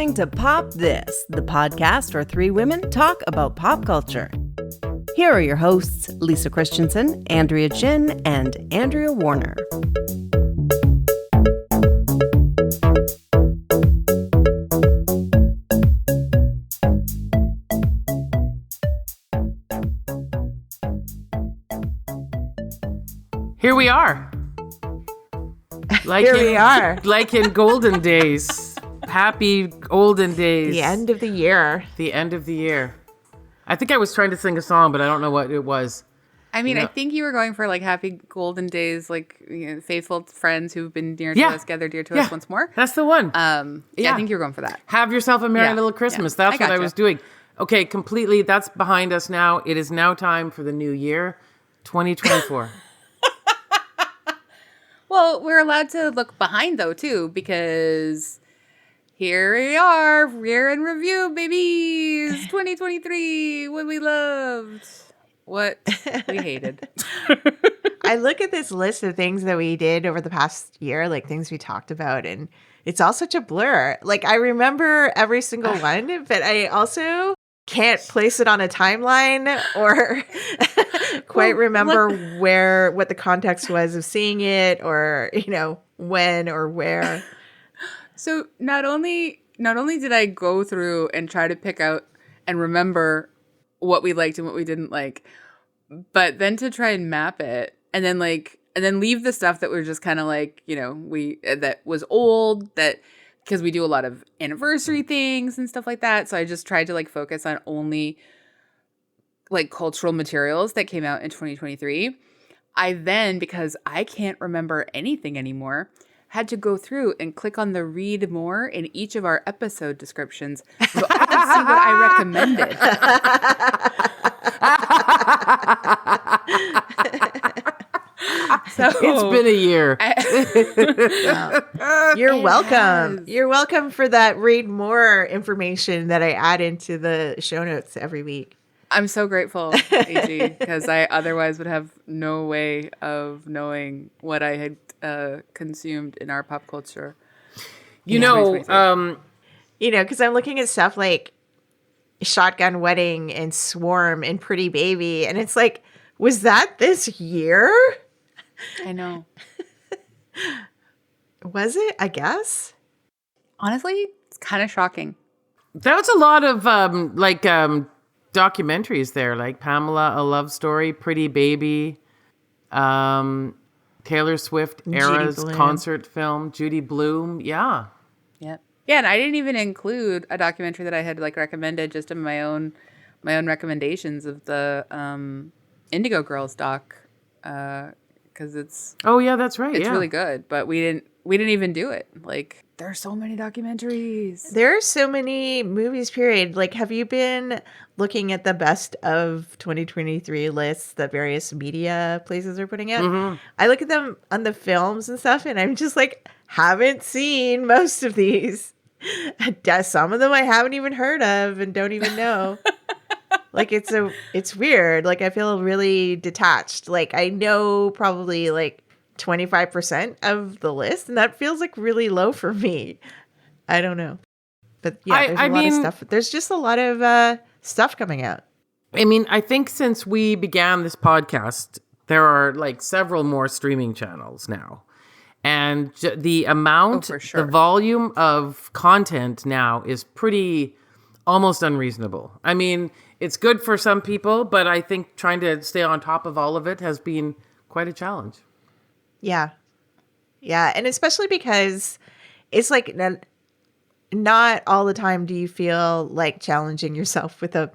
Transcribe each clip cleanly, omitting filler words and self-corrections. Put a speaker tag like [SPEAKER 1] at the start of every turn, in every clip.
[SPEAKER 1] listening to Pop This, the podcast where three women talk about pop culture. Here are your hosts, Lisa Christensen, Andrea Jin, and Andrea Warner.
[SPEAKER 2] Here we are.
[SPEAKER 3] We are.
[SPEAKER 2] Like in golden days. Happy olden days.
[SPEAKER 3] The end of the year.
[SPEAKER 2] The end of the year. I think I was trying to sing a song, but I don't know what it was.
[SPEAKER 4] I mean, I think you were going for like happy golden days, like faithful friends who've been dear to us, gather dear to us once more.
[SPEAKER 2] That's the one.
[SPEAKER 4] I think you were going for that.
[SPEAKER 2] Have yourself a merry little Christmas. That's what I was doing. Okay, completely. That's behind us now. It is now time for the new year, 2024.
[SPEAKER 4] Well, we're allowed to look behind, though, too, because here we are, year in review, babies. 2023, what we loved, what we hated.
[SPEAKER 3] I look at this list of things that we did over the past year, like things we talked about, and it's all such a blur. Like, I remember every single one, but I also can't place it on a timeline or quite remember what the context was of seeing it, or when or where.
[SPEAKER 4] So not only did I go through and try to pick out and remember what we liked and what we didn't like, but then to try and map it and then leave the stuff that were just kind of like, that was old, that because we do a lot of anniversary things and stuff like that. So I just tried to focus on only cultural materials that came out in 2023. I then, because I can't remember anything anymore, had to go through and click on the read more in each of our episode descriptions so I could see what I recommended. So
[SPEAKER 2] it's been a year.
[SPEAKER 3] You're welcome. You're welcome for that read more information that I add into the show notes every week.
[SPEAKER 4] I'm so grateful, AG, because I otherwise would have no way of knowing what I had consumed in our pop culture.
[SPEAKER 3] Because I'm looking at stuff like Shotgun Wedding and Swarm and Pretty Baby, and it's like, was that this year?
[SPEAKER 4] I know.
[SPEAKER 3] Was it? I guess.
[SPEAKER 4] Honestly, it's kind of shocking.
[SPEAKER 2] That was a lot of documentaries there, like Pamela, A Love Story, Pretty Baby, Taylor Swift era's concert film, Judy Blume. Yeah.
[SPEAKER 4] Yep. Yeah, and I didn't even include a documentary that I had recommended just in my own recommendations of the Indigo Girls doc, because it's
[SPEAKER 2] that's right.
[SPEAKER 4] It's really good, but we didn't even do it. There are so many documentaries.
[SPEAKER 3] There are so many movies, period. Have you been looking at the best of 2023 lists that various media places are putting out? Mm-hmm. I look at them on the films and stuff, and I'm just haven't seen most of these. Some of them I haven't even heard of and don't even know. It's weird. I feel really detached. I know probably 25% of the list, and that feels really low for me. I don't know. But yeah, there's a lot of stuff. There's just a lot of stuff coming out.
[SPEAKER 2] I mean, I think since we began this podcast, there are several more streaming channels now. And the amount, the volume of content now is pretty almost unreasonable. I mean, it's good for some people, but I think trying to stay on top of all of it has been quite a challenge.
[SPEAKER 3] Yeah. Yeah. And especially because it's not all the time do you feel like challenging yourself with a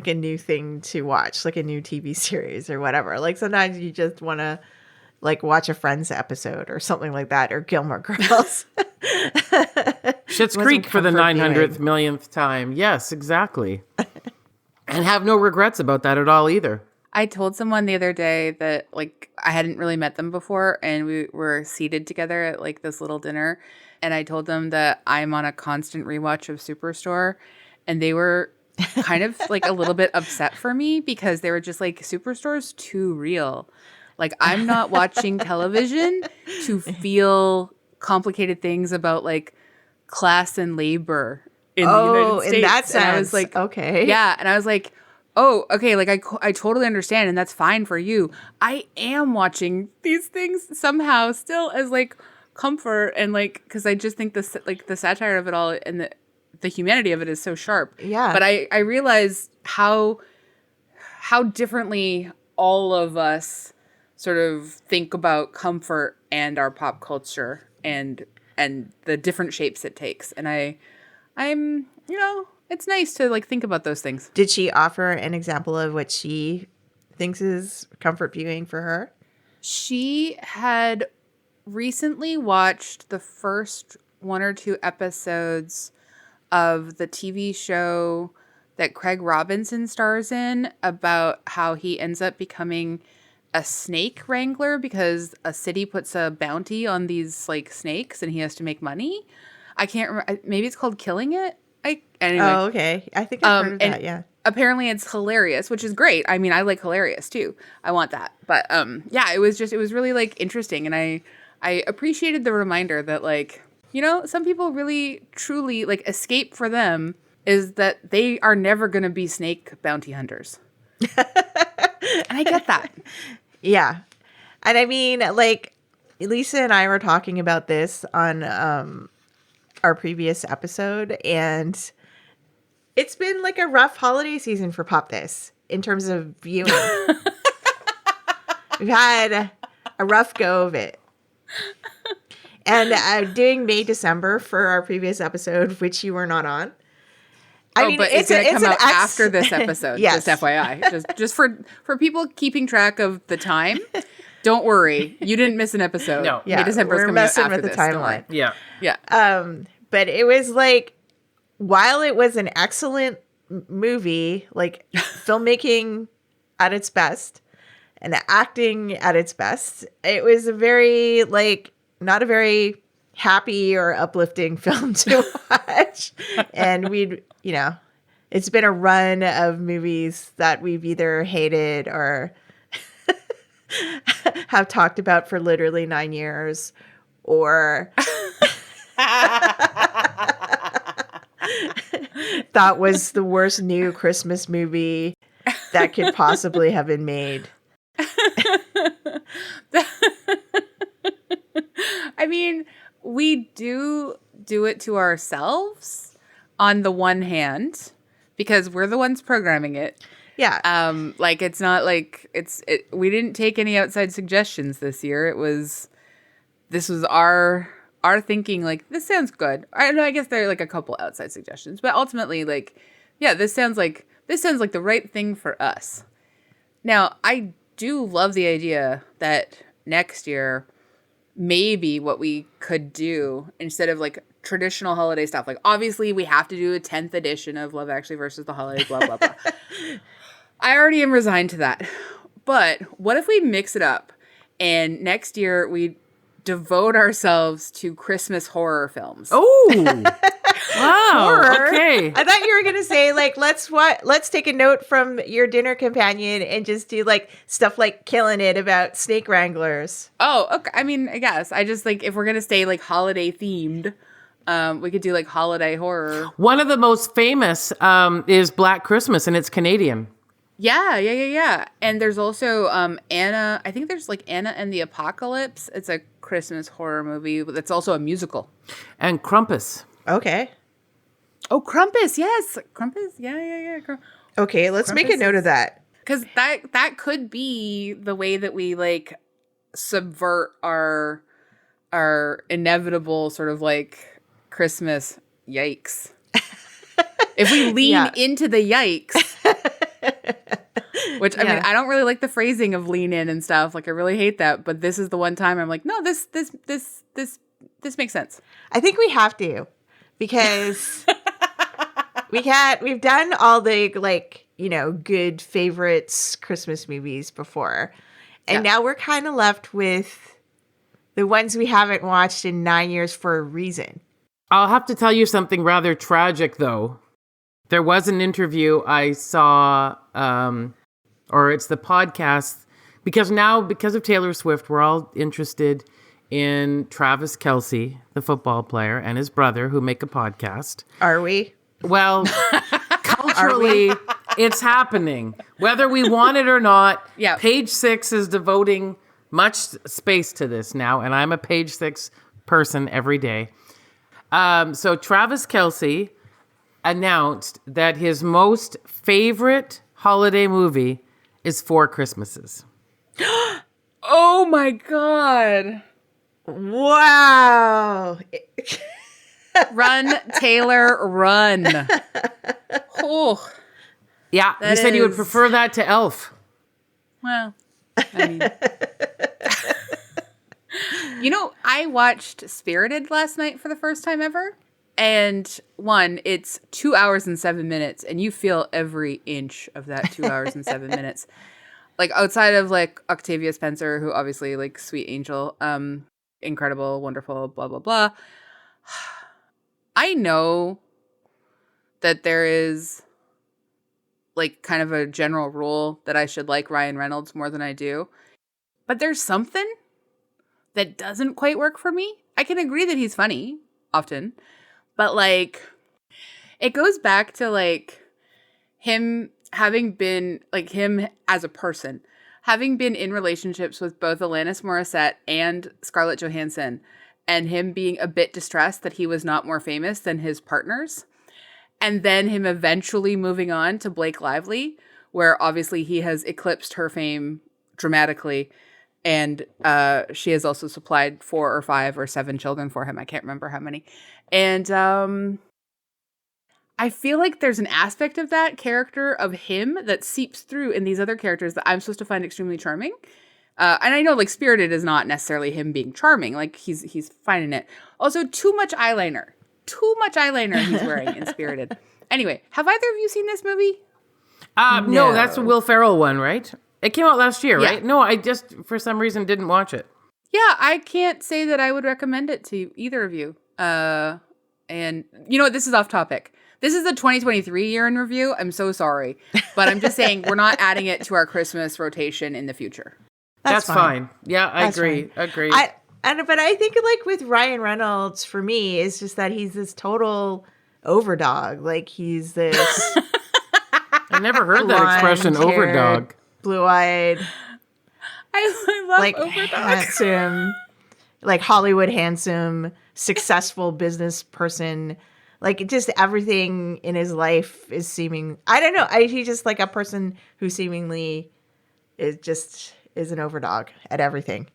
[SPEAKER 3] new thing to watch, a new TV series or whatever. Sometimes you just want to watch a Friends episode or something like that, or Gilmore Girls.
[SPEAKER 2] Schitt's Creek for the 900th millionth time. Yes, exactly. And have no regrets about that at all either.
[SPEAKER 4] I told someone the other day that I hadn't really met them before, and we were seated together at this little dinner, and I told them that I'm on a constant rewatch of Superstore, and they were kind of a little bit upset for me because they were just Superstore's too real. I'm not watching television to feel complicated things about class and labor in the United States.
[SPEAKER 3] In that sense.
[SPEAKER 4] And I was like,
[SPEAKER 3] okay.
[SPEAKER 4] Yeah. And I was like, oh, okay. Like I totally understand. And that's fine for you. I am watching these things somehow still as like comfort and like, because I just think the satire of it all and the humanity of it is so sharp.
[SPEAKER 3] Yeah.
[SPEAKER 4] But I realize how differently all of us sort of think about comfort and our pop culture and the different shapes it takes. And I'm, it's nice to like think about those things.
[SPEAKER 3] Did she offer an example of what she thinks is comfort viewing for her?
[SPEAKER 4] She had recently watched the first 1 or 2 episodes of the TV show that Craig Robinson stars in about how he ends up becoming a snake wrangler because a city puts a bounty on these like snakes and he has to make money. I can't remember. Maybe it's called Killing It. Anyway.
[SPEAKER 3] Oh, okay. I think I've heard of that. Yeah.
[SPEAKER 4] Apparently it's hilarious, which is great. I mean, I like hilarious too. I want that. But yeah, it was really like interesting. And I appreciated the reminder that like, some people really truly like escape for them is that they are never going to be snake bounty hunters. And I get that.
[SPEAKER 3] Yeah. And I mean, like, Lisa and I were talking about this on our previous episode, and it's been like a rough holiday season for Pop This in terms of viewing. We've had a rough go of it. And doing May, December for our previous episode, which you were not on.
[SPEAKER 4] I mean, but it's going to come out after this episode,
[SPEAKER 3] yes.
[SPEAKER 4] Just FYI. Just for people keeping track of the time, don't worry. You didn't miss an episode.
[SPEAKER 2] No.
[SPEAKER 3] Yeah,
[SPEAKER 4] December
[SPEAKER 3] we're messing with the timeline.
[SPEAKER 2] Yeah.
[SPEAKER 4] Yeah.
[SPEAKER 3] But it was like, while it was an excellent movie, like filmmaking at its best and acting at its best, it was a very, like, not a very happy or uplifting film to watch. And it's been a run of movies that we've either hated or have talked about for literally 9 years or thought was the worst new Christmas movie that could possibly have been made.
[SPEAKER 4] I mean, we do it to ourselves on the one hand because we're the ones programming it.
[SPEAKER 3] Yeah.
[SPEAKER 4] Like it's not like we didn't take any outside suggestions this year. This was our thinking, like, this sounds good. I guess there are like a couple outside suggestions, but ultimately, like, yeah, this sounds like the right thing for us. Now, I do love the idea that next year, maybe what we could do instead of like traditional holiday stuff, like obviously we have to do a 10th edition of Love Actually versus the Holiday, blah, blah, blah. I already am resigned to that. But what if we mix it up and next year we devote ourselves to Christmas horror films?
[SPEAKER 2] Oh, wow.
[SPEAKER 3] Horror?
[SPEAKER 2] Okay.
[SPEAKER 3] I thought you were going to say, like, let's take a note from your dinner companion and just do like stuff like Killing It about snake wranglers.
[SPEAKER 4] Oh, okay. I mean, I guess I just like, if we're going to stay like holiday themed, we could do like holiday horror.
[SPEAKER 2] One of the most famous is Black Christmas, and it's Canadian.
[SPEAKER 4] Yeah. And there's also Anna. I think there's like Anna and the Apocalypse. It's a Christmas horror movie that's also a musical.
[SPEAKER 2] And Krampus.
[SPEAKER 3] Okay.
[SPEAKER 4] Oh, Krampus. Yes. Krampus. Yeah.
[SPEAKER 3] Okay, let's make a note of that.
[SPEAKER 4] Because that could be the way that we like subvert our inevitable sort of like Christmas yikes. If we lean into the yikes. Which, I mean, I don't really like the phrasing of lean in and stuff. Like, I really hate that. But this is the one time I'm like, no, this makes sense.
[SPEAKER 3] I think we have to, because we've done all the, like, good favorites Christmas movies before. And now we're kind of left with the ones we haven't watched in 9 years for a reason.
[SPEAKER 2] I'll have to tell you something rather tragic, though. There was an interview I saw, or it's the podcast, because of Taylor Swift, we're all interested in Travis Kelce, the football player, and his brother, who make a podcast.
[SPEAKER 3] Are we?
[SPEAKER 2] Well, culturally, it's happening. Whether we want it or not, Page Six is devoting much space to this now, and I'm a Page Six person every day. So Travis Kelce announced that his most favorite holiday movie is Four Christmases.
[SPEAKER 4] Oh my God.
[SPEAKER 3] Wow.
[SPEAKER 4] Run, Taylor, run. Oh.
[SPEAKER 2] Yeah, he said he would prefer that to Elf.
[SPEAKER 4] Well, I mean. You know, I watched Spirited last night for the first time ever. And it's 2 hours and 7 minutes, and you feel every inch of that 2 hours and 7 minutes. Like, outside of, like, Octavia Spencer, who obviously, like, sweet angel, incredible, wonderful, blah, blah, blah. I know that there is, like, kind of a general rule that I should like Ryan Reynolds more than I do. But there's something that doesn't quite work for me. I can agree that he's funny, often. But, like, it goes back to, like, him having been, like, him as a person, having been in relationships with both Alanis Morissette and Scarlett Johansson, and him being a bit distressed that he was not more famous than his partners, and then him eventually moving on to Blake Lively, where obviously he has eclipsed her fame dramatically, and she has also supplied 4 or 5 or 7 children for him. I can't remember how many. And I feel like there's an aspect of that character of him that seeps through in these other characters that I'm supposed to find extremely charming. And I know, like, Spirited is not necessarily him being charming. Like, he's fine in it. Also, too much eyeliner. Too much eyeliner he's wearing in Spirited. Anyway, have either of you seen this movie?
[SPEAKER 2] No, that's the Will Ferrell one, right? It came out last year, right? No, I just, for some reason, didn't watch it.
[SPEAKER 4] Yeah, I can't say that I would recommend it to either of you. And you know what? This is off topic. This is the 2023 year in review. I'm so sorry. But I'm just saying we're not adding it to our Christmas rotation in the future.
[SPEAKER 2] That's fine. Yeah, I agree. Agree.
[SPEAKER 3] But I think, like, with Ryan Reynolds, for me, it's just that he's this total overdog. Like, he's this...
[SPEAKER 2] I never heard that expression, overdog.
[SPEAKER 3] Blue-eyed.
[SPEAKER 4] I love
[SPEAKER 3] like,
[SPEAKER 4] overdog.
[SPEAKER 3] Handsome, like, Hollywood handsome, successful business person. Like, just everything in his life is seeming... I don't know. He's just, like, a person who seemingly is an overdog at everything.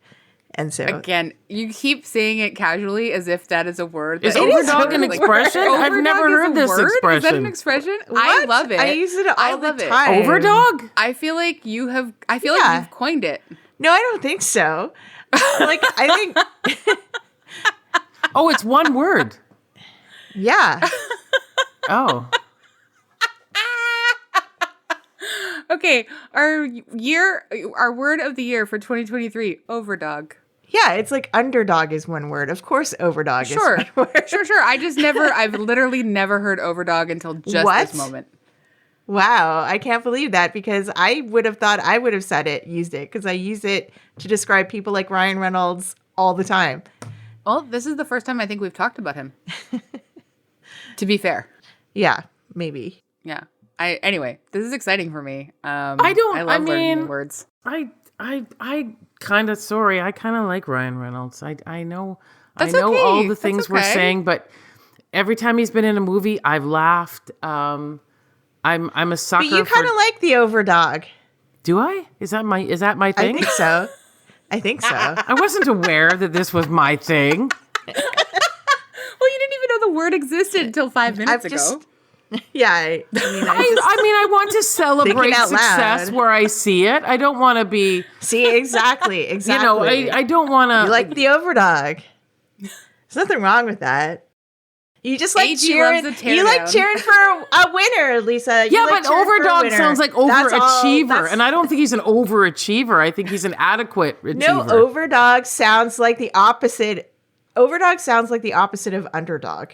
[SPEAKER 3] And so...
[SPEAKER 4] Again, you keep saying it casually as if that is a word.
[SPEAKER 2] Is overdog an expression? I've never heard this expression.
[SPEAKER 4] Is that an expression?
[SPEAKER 3] What?
[SPEAKER 4] I love it.
[SPEAKER 3] I use it all the time.
[SPEAKER 2] Overdog?
[SPEAKER 4] I feel like you've coined it.
[SPEAKER 3] No, I don't think so. Like, I think...
[SPEAKER 2] Oh, it's one word.
[SPEAKER 3] Yeah.
[SPEAKER 2] Oh.
[SPEAKER 4] Okay, our word of the year for 2023, overdog.
[SPEAKER 3] Yeah, it's like underdog is one word. Of course, overdog is one word.
[SPEAKER 4] Sure. I've literally never heard overdog until just this moment.
[SPEAKER 3] Wow, I can't believe that, because I would have thought I would have used it, because I use it to describe people like Ryan Reynolds all the time.
[SPEAKER 4] Well, this is the first time I think we've talked about him. To be fair.
[SPEAKER 3] Yeah, maybe.
[SPEAKER 4] Yeah. Anyway, this is exciting for me. I love learning new words.
[SPEAKER 2] I kind of like Ryan Reynolds. I know
[SPEAKER 4] That's
[SPEAKER 2] all the
[SPEAKER 4] That's
[SPEAKER 2] things we're saying, but every time he's been in a movie, I've laughed. I'm a sucker.
[SPEAKER 3] But you kind of like the overdog.
[SPEAKER 2] Do I? Is that my thing?
[SPEAKER 3] I think so.
[SPEAKER 2] I wasn't aware that this was my thing.
[SPEAKER 4] Well, you didn't even know the word existed until 5 minutes ago.
[SPEAKER 3] Yeah, I
[SPEAKER 2] want to celebrate success where I see it. I don't want to be...
[SPEAKER 3] See, exactly.
[SPEAKER 2] You know, I don't want to...
[SPEAKER 3] You like the overdog. There's nothing wrong with that. You just like cheering. You like cheering for a winner, Lisa.
[SPEAKER 2] Yeah, but overdog sounds like overachiever, and I don't think he's an overachiever. I think he's an adequate achiever.
[SPEAKER 3] No, overdog sounds like the opposite. Overdog sounds like the opposite of underdog.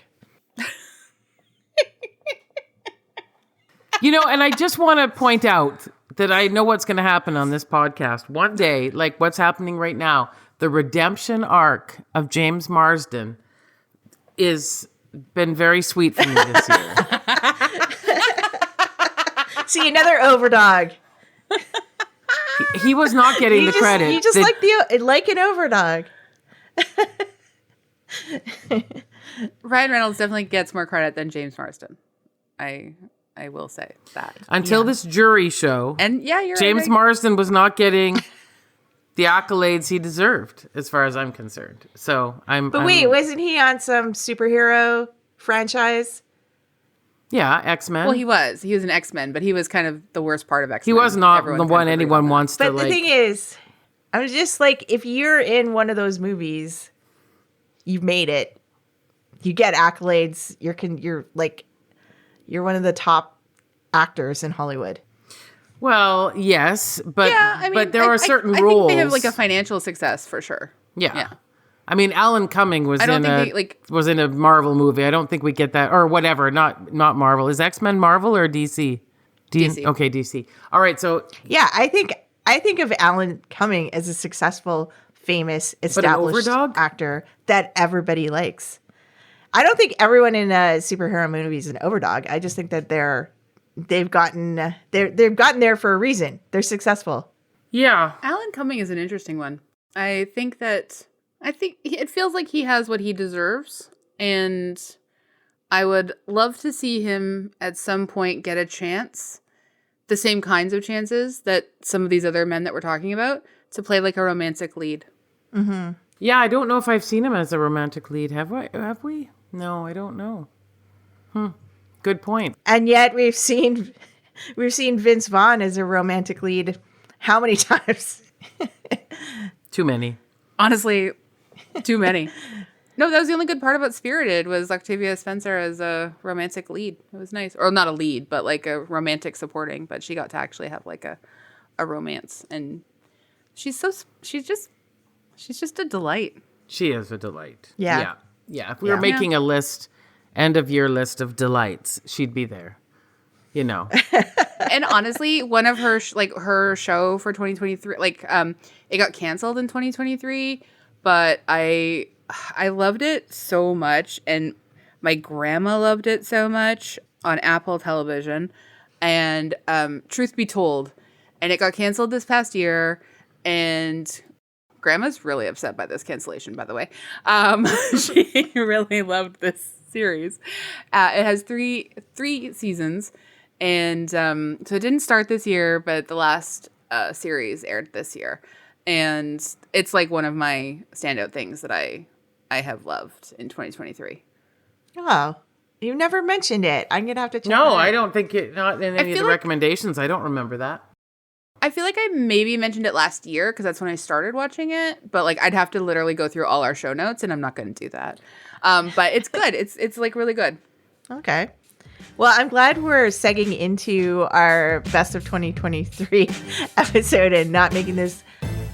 [SPEAKER 2] You know, and I just want to point out that I know what's going to happen on this podcast. One day, like what's happening right now, the redemption arc of James Marsden is been very sweet for me this year.
[SPEAKER 3] See, another overdog.
[SPEAKER 2] He was not getting the credit.
[SPEAKER 3] You just like an overdog.
[SPEAKER 4] Ryan Reynolds definitely gets more credit than James Marsden. I will say that.
[SPEAKER 2] Until this jury show.
[SPEAKER 4] And you're
[SPEAKER 2] James
[SPEAKER 4] right.
[SPEAKER 2] Marsden was not getting the accolades he deserved, as far as I'm concerned. So
[SPEAKER 3] wait, wasn't he on some superhero franchise?
[SPEAKER 2] Yeah, X-Men.
[SPEAKER 4] Well, he was an X-Men, but he was kind of the worst part of X-Men.
[SPEAKER 2] He was not the one anyone wants to like.
[SPEAKER 3] But the thing is, I was just like, if you're in one of those movies, you've made it. You get accolades. You're one of the top actors in Hollywood.
[SPEAKER 2] Well, yes, but but there are certain
[SPEAKER 4] I
[SPEAKER 2] roles.
[SPEAKER 4] think they have like a financial success for sure.
[SPEAKER 2] Yeah. I mean, Alan Cumming was was in a Marvel movie. I don't think we get that, or whatever. Not Marvel. Is X-Men Marvel or DC?
[SPEAKER 4] DC.
[SPEAKER 2] Okay, DC. All right, so
[SPEAKER 3] yeah, I think of Alan Cumming as a successful, famous, established actor that everybody likes. I don't think everyone in a superhero movie is an overdog. I just think that they've gotten there for a reason. They're successful.
[SPEAKER 2] Yeah,
[SPEAKER 4] Alan Cumming is an interesting one. I think it feels like he has what he deserves, and I would love to see him at some point get a chance, the same kinds of chances that some of these other men that we're talking about, to play like a romantic lead.
[SPEAKER 3] Mm-hmm.
[SPEAKER 2] Yeah, I don't know if I've seen him as a romantic lead. Have we? No, I don't know. Good point.
[SPEAKER 3] And yet we've seen Vince Vaughn as a romantic lead how many times?
[SPEAKER 2] Too many.
[SPEAKER 4] Honestly, too many. No, that was the only good part about Spirited, was Octavia Spencer as a romantic lead. It was nice. Or not a lead, but like a romantic supporting. But she got to actually have like a romance. And she's just a delight.
[SPEAKER 2] She is a delight.
[SPEAKER 3] Yeah.
[SPEAKER 2] Yeah. If we were making a list, end of year list of delights, she'd be there. You know.
[SPEAKER 4] And honestly, one of her her show for 2023, it got canceled in 2023, but I loved it so much, and my grandma loved it so much on Apple Television, and truth be told, and it got canceled this past year, and grandma's really upset by this cancellation, by the way. She really loved this series. It has three seasons. And so it didn't start this year, but the last series aired this year. And it's like one of my standout things that I have loved in 2023.
[SPEAKER 3] Oh, you never mentioned it. I'm going to have to check
[SPEAKER 2] No,
[SPEAKER 3] it out.
[SPEAKER 2] I don't think not in any of the recommendations. I don't remember that.
[SPEAKER 4] I feel like I maybe mentioned it last year because that's when I started watching it. But like I'd have to literally go through all our show notes, and I'm not going to do that. But it's good. It's like really good.
[SPEAKER 3] Okay. Well, I'm glad we're segging into our best of 2023 episode and not making this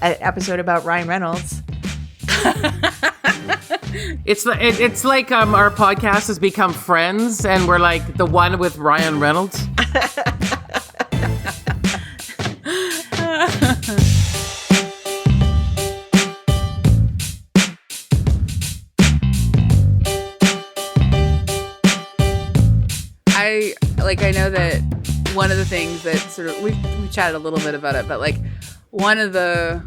[SPEAKER 3] an episode about Ryan Reynolds.
[SPEAKER 2] It's like our podcast has become Friends, and we're like the one with Ryan Reynolds.
[SPEAKER 4] I know that one of the things that sort of we chatted a little bit about it, but like one of the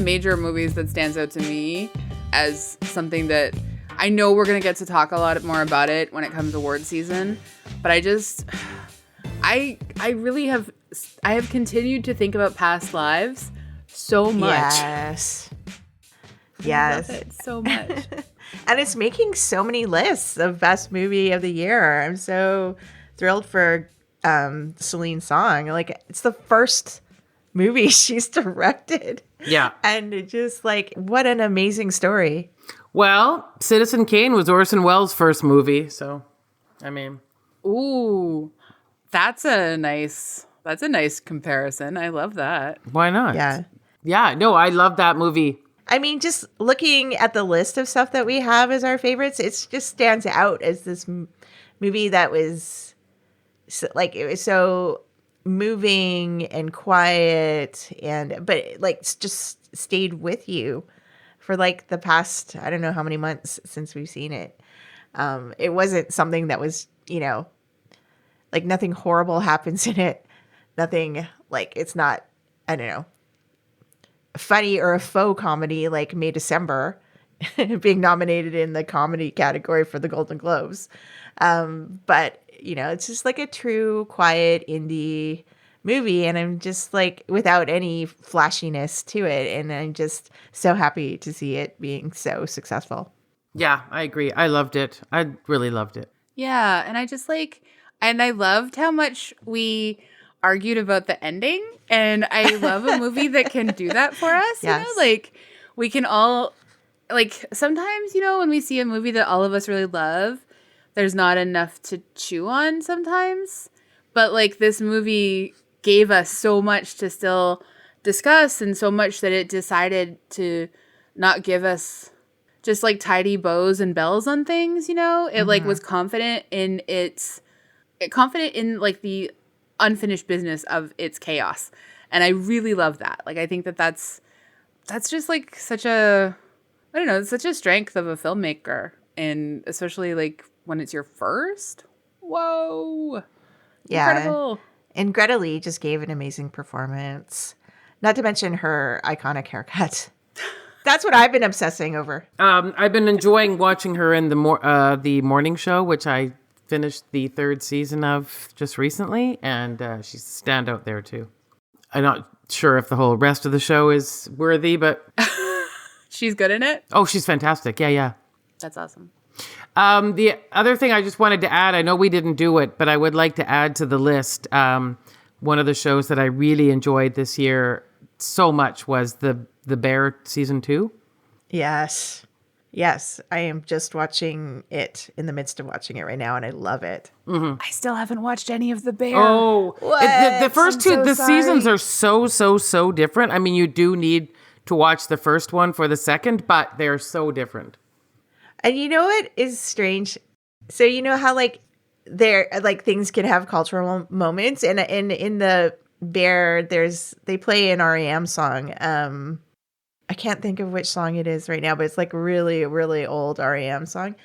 [SPEAKER 4] major movies that stands out to me as something that I know we're gonna get to talk a lot more about it when it comes to award season, but I really have continued to think about Past Lives so much.
[SPEAKER 3] Yes.
[SPEAKER 4] I love it so much.
[SPEAKER 3] And it's making so many lists of best movie of the year. I'm so thrilled for Celine Song. Like, it's the first movie she's directed.
[SPEAKER 2] Yeah.
[SPEAKER 3] And it just like, what an amazing story.
[SPEAKER 2] Well, Citizen Kane was Orson Welles' first movie, so I mean,
[SPEAKER 4] ooh, that's a nice comparison. I love that.
[SPEAKER 2] Why not?
[SPEAKER 3] Yeah.
[SPEAKER 2] No, I love that movie.
[SPEAKER 3] I mean, just looking at the list of stuff that we have as our favorites, it just stands out as this movie that was like, it was so moving and quiet, but like just stayed with you for like the past, I don't know how many months since we've seen it. It wasn't something that was, like nothing horrible happens in it. Nothing like it's not, I don't know, funny or a faux comedy like May December being nominated in the comedy category for the Golden Globes. But, you know, it's just like a true, quiet indie movie. And I'm just like without any flashiness to it. And I'm just so happy to see it being so successful.
[SPEAKER 2] Yeah, I agree. I loved it. I really loved it.
[SPEAKER 4] Yeah. And I just like, and I loved how much we argued about the ending. And I love a movie that can do that for us.
[SPEAKER 3] Yes.
[SPEAKER 4] You know, like we can all, like sometimes, you know, when we see a movie that all of us really love, there's not enough to chew on sometimes. But like this movie gave us so much to still discuss, and so much that it decided to not give us just like tidy bows and bells on things, you know? It like was confident in like the unfinished business of its chaos. And I really love that. Like I think that that's just like such a, I don't know, it's such a strength of a filmmaker, and especially like when it's your first. Whoa.
[SPEAKER 3] Yeah.
[SPEAKER 4] Incredible.
[SPEAKER 3] And Greta Lee just gave an amazing performance. Not to mention her iconic haircut. That's what I've been obsessing over.
[SPEAKER 2] I've been enjoying watching her in the morning show, which I finished the 3rd season of just recently, and she's a standout there too. I'm not sure if the whole rest of the show is worthy, but
[SPEAKER 4] she's good in it.
[SPEAKER 2] Oh, she's fantastic. Yeah.
[SPEAKER 4] That's awesome.
[SPEAKER 2] The other thing I just wanted to add, I know we didn't do it, but I would like to add to the list. One of the shows that I really enjoyed this year so much was the Bear season 2.
[SPEAKER 3] Yes. I am just watching it, in the midst of watching it right now, and I love it.
[SPEAKER 4] I still haven't watched any of the Bear.
[SPEAKER 2] Oh, the first two,
[SPEAKER 3] so
[SPEAKER 2] seasons are so different. I mean, you do need to watch the first one for the second, but they're so different.
[SPEAKER 3] And you know what is strange? So you know how like there like things can have cultural moments, and in the Bear they play an REM song. I can't think of which song it is right now, but it's like really, really old REM song.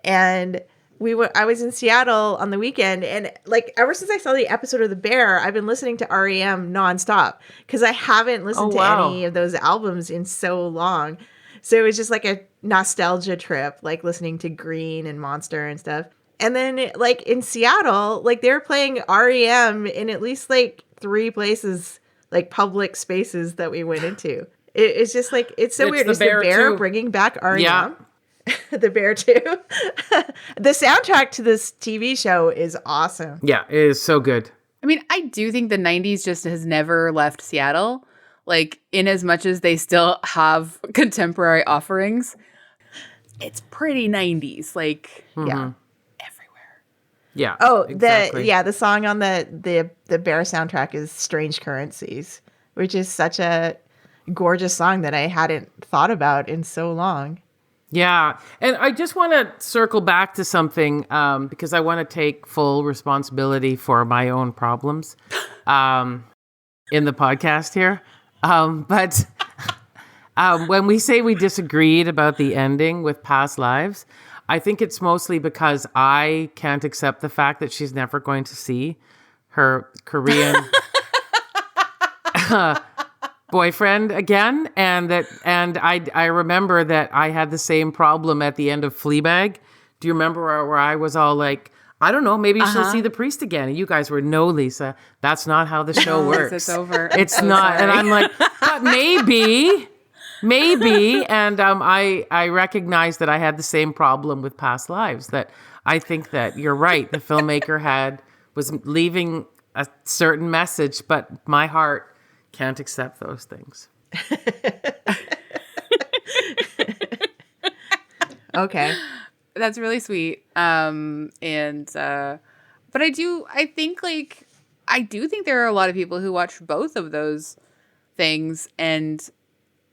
[SPEAKER 3] And I was in Seattle on the weekend, and like ever since I saw the episode of The Bear, I've been listening to REM nonstop because I haven't listened to any of those albums in so long. So it was just like a nostalgia trip, like listening to Green and Monster and stuff. And then like in Seattle, like they were playing REM in at least like 3 places, like public spaces that we went into. It's just like, it's so weird. Is the Bear bringing back REM? Yeah. The Bear too. The soundtrack to this TV show is awesome.
[SPEAKER 2] Yeah, it is so good.
[SPEAKER 4] I mean, I do think the 90s just has never left Seattle. Like, in as much as they still have contemporary offerings, it's pretty 90s. Like, yeah, everywhere.
[SPEAKER 2] Yeah.
[SPEAKER 3] Oh,
[SPEAKER 2] exactly.
[SPEAKER 3] the song on the Bear soundtrack is Strange Currencies, which is such a gorgeous song that I hadn't thought about in so long.
[SPEAKER 2] Yeah. And I just want to circle back to something because I want to take full responsibility for my own problems in the podcast here. But when we say we disagreed about the ending with Past Lives, I think it's mostly because I can't accept the fact that she's never going to see her Korean boyfriend again, and I remember that I had the same problem at the end of Fleabag. Do you remember where I was all like, I don't know, maybe she'll see the priest again, and you guys were, no, Lisa, that's not how the show works.
[SPEAKER 4] It's over.
[SPEAKER 2] It's not, sorry. And I'm like, but maybe, and I recognize that I had the same problem with Past Lives. That I think that you're right. The filmmaker was leaving a certain message, but my heart can't accept those things.
[SPEAKER 3] Okay.
[SPEAKER 4] That's really sweet. But I do think there are a lot of people who watch both of those things and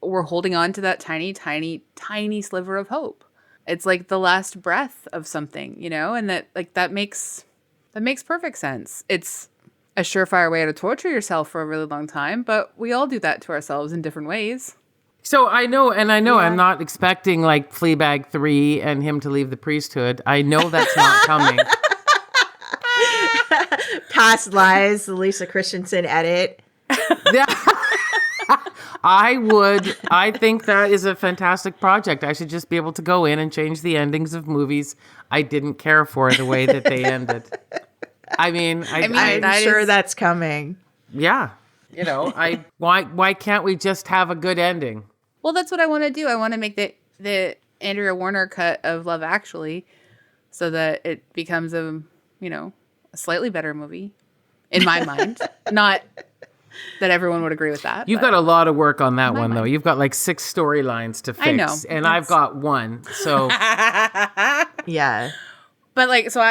[SPEAKER 4] were holding on to that tiny, tiny, tiny sliver of hope. It's like the last breath of something, you know, and that makes perfect sense. It's a surefire way to torture yourself for a really long time, but we all do that to ourselves in different ways.
[SPEAKER 2] So I know I'm not expecting like Fleabag 3 and him to leave the priesthood. I know that's not coming.
[SPEAKER 3] Past lives, the Lisa Christensen edit.
[SPEAKER 2] Yeah. I think that is a fantastic project. I should just be able to go in and change the endings of movies I didn't care for the way that they ended. I'm
[SPEAKER 3] sure that's coming.
[SPEAKER 2] Yeah. Why can't we just have a good ending?
[SPEAKER 4] Well, that's what I want to do. I want to make the Andrea Warner cut of Love Actually so that it becomes a slightly better movie in my mind. Not that everyone would agree with that.
[SPEAKER 2] You've got a lot of work on that one, though. You've got like 6 storylines to fix.
[SPEAKER 4] I know.
[SPEAKER 2] And I've got 1. So
[SPEAKER 3] yeah.
[SPEAKER 4] But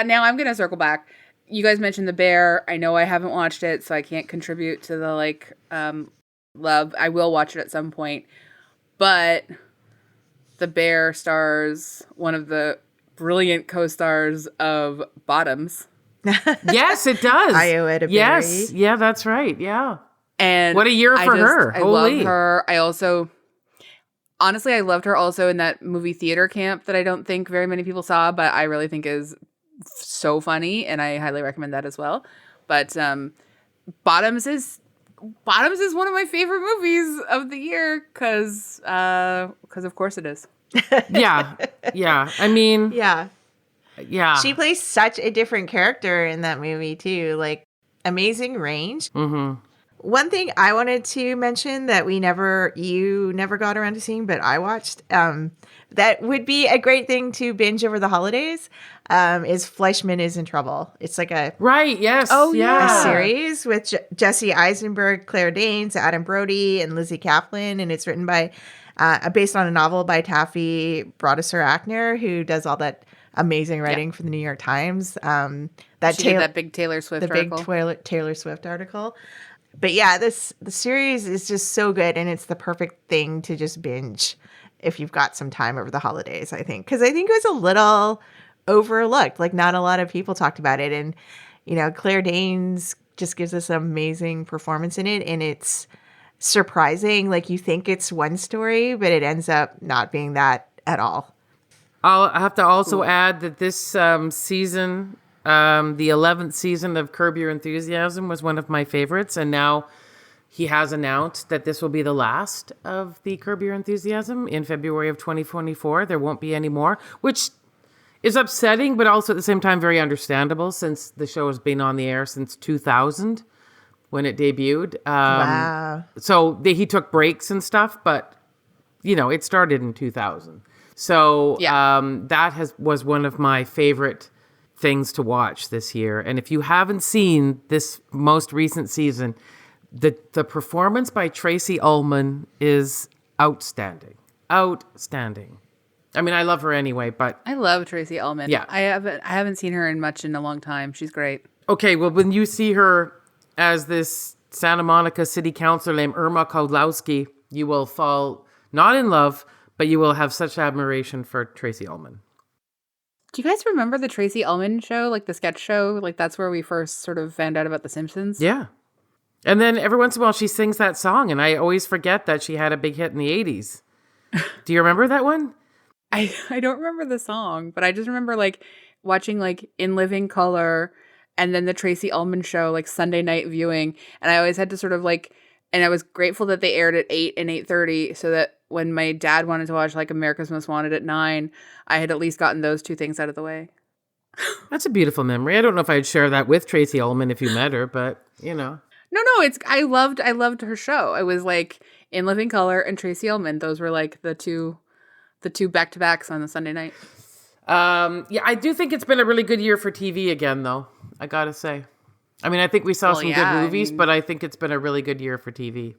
[SPEAKER 4] now I'm going to circle back. You guys mentioned The Bear. I know I haven't watched it, so I can't contribute to the love. I will watch it at some point. But The Bear stars one of the brilliant co-stars of Bottoms.
[SPEAKER 2] Yes, it does.
[SPEAKER 3] Autobriography.
[SPEAKER 2] Yes. Yeah, that's right. Yeah.
[SPEAKER 4] And
[SPEAKER 2] what a year for her.
[SPEAKER 4] I love her. I loved her also in that movie Theater Camp that I don't think very many people saw, but I really think is so funny, and I highly recommend that as well. But Bottoms is one of my favorite movies of the year because of course it is.
[SPEAKER 2] Yeah.
[SPEAKER 3] Yeah.
[SPEAKER 2] Yeah.
[SPEAKER 3] She plays such a different character in that movie too. Like, amazing range.
[SPEAKER 2] Mm-hmm.
[SPEAKER 3] One thing I wanted to mention that you never got around to seeing, but I watched, that would be a great thing to binge over the holidays, is Fleishman is in Trouble. It's like a
[SPEAKER 2] right, yes,
[SPEAKER 3] a series with Jesse Eisenberg, Claire Danes, Adam Brody, and Lizzie Kaplan, and it's written by, based on a novel by Taffy Brodesser-Akner, who does all that amazing writing for the New York Times. Did
[SPEAKER 4] that big Taylor Swift article.
[SPEAKER 3] Big Taylor Swift article. But yeah, the series is just so good, and it's the perfect thing to just binge if you've got some time over the holidays, I think. Because I think it was a little overlooked. Like, not a lot of people talked about it. And, Claire Danes just gives us an amazing performance in it, and it's surprising. Like, you think it's one story, but it ends up not being that at all.
[SPEAKER 2] I'll have to also add that this season, the 11th season of Curb Your Enthusiasm was one of my favorites. And now he has announced that this will be the last of the Curb Your Enthusiasm in February of 2024. There won't be any more, which is upsetting, but also at the same time very understandable since the show has been on the air since 2000 when it debuted.
[SPEAKER 3] Wow.
[SPEAKER 2] So he took breaks and stuff, but, it started in 2000. So that was one of my favorite things to watch this year. And if you haven't seen this most recent season, the performance by Tracy Ullman is outstanding. Outstanding. I mean, I love her anyway, but
[SPEAKER 4] I love Tracy Ullman.
[SPEAKER 2] Yeah.
[SPEAKER 4] I haven't seen her in a long time. She's great.
[SPEAKER 2] Okay, well, when you see her as this Santa Monica city councilor named Irma Kozlowski, you will fall not in love, but you will have such admiration for Tracy Ullman.
[SPEAKER 4] Do you guys remember the Tracy Ullman show, like the sketch show? Like, that's where we first sort of found out about The Simpsons.
[SPEAKER 2] Yeah. And then every once in a while she sings that song, and I always forget that she had a big hit in the 80s. Do you remember that one?
[SPEAKER 4] I don't remember the song, but I just remember like watching like In Living Color and then the Tracy Ullman show, like Sunday night viewing. And I always had to sort of like, and I was grateful that they aired at 8 and 8:30 so that when my dad wanted to watch like America's Most Wanted at 9, I had at least gotten those two things out of the way.
[SPEAKER 2] That's a beautiful memory. I don't know if I'd share that with Tracy Ullman if you met her, but
[SPEAKER 4] No, I loved her show. It was like In Living Color and Tracy Ullman. Those were like the two back-to-backs on the Sunday night.
[SPEAKER 2] I do think it's been a really good year for TV again, though. I gotta say. I mean, I think we saw some good movies, but I think it's been a really good year for TV.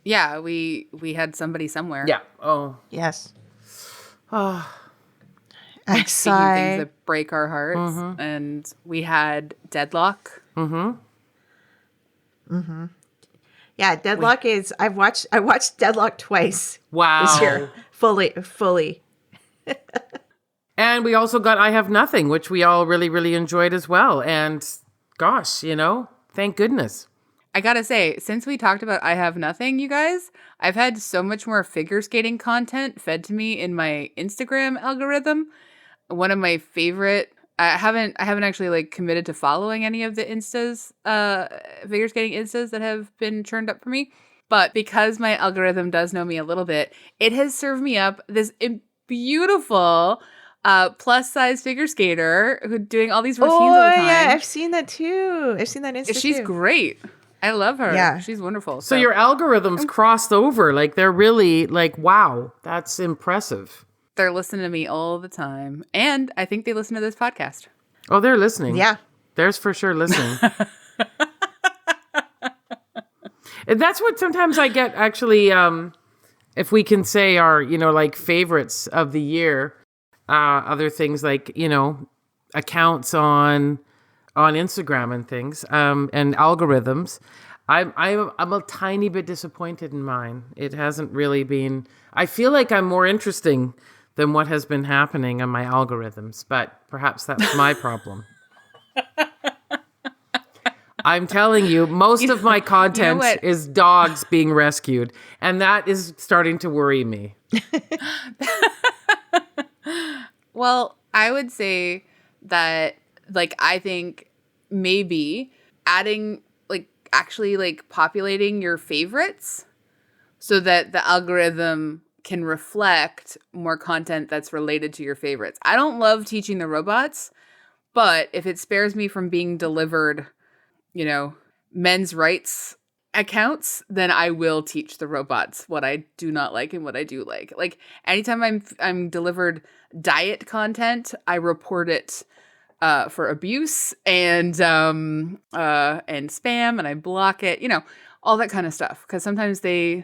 [SPEAKER 4] Yeah, we had Somebody Somewhere.
[SPEAKER 2] Yeah. Oh.
[SPEAKER 3] Yes.
[SPEAKER 2] Oh.
[SPEAKER 3] I saw
[SPEAKER 4] things that break our hearts, and we had Deadloch.
[SPEAKER 3] Yeah, Deadloch is. I watched Deadloch twice.
[SPEAKER 2] Wow.
[SPEAKER 3] This year, fully.
[SPEAKER 2] And we also got I Have Nothing, which we all really, really enjoyed as well. And gosh, thank goodness.
[SPEAKER 4] I gotta say, since we talked about I Have Nothing, you guys, I've had so much more figure skating content fed to me in my Instagram algorithm. One of my favorite I haven't actually like committed to following any of the Instas, figure skating Instas that have been churned up for me. But because my algorithm does know me a little bit, it has served me up this beautiful plus size figure skater who doing all these routines all the time.
[SPEAKER 3] Yeah, I've seen that too. I've seen that Insta
[SPEAKER 4] She's
[SPEAKER 3] too.
[SPEAKER 4] great. I love her.
[SPEAKER 3] Yeah.
[SPEAKER 4] She's wonderful.
[SPEAKER 2] So your algorithms crossed over. Like they're really like, wow, that's impressive.
[SPEAKER 4] They're listening to me all the time. And I think they listen to this podcast.
[SPEAKER 2] Oh, they're listening.
[SPEAKER 3] Yeah.
[SPEAKER 2] There's for sure listening. And that's what sometimes I get actually, if we can say our, like favorites of the year, other things like, accounts on Instagram and things, and algorithms. I'm a tiny bit disappointed in mine. It hasn't really been, I feel like I'm more interesting than what has been happening on my algorithms, but perhaps that's my problem. I'm telling you, most of my content is dogs being rescued, and that is starting to worry me.
[SPEAKER 4] Well, I would say that, like, I think maybe adding, like, actually, like, populating your favorites so that the algorithm can reflect more content that's related to your favorites. I don't love teaching the robots, but if it spares me from being delivered, men's rights accounts, then I will teach the robots what I do not like and what I do like. Like anytime I'm delivered diet content, I report it for abuse and spam, and I block it. All that kind of stuff. Because sometimes they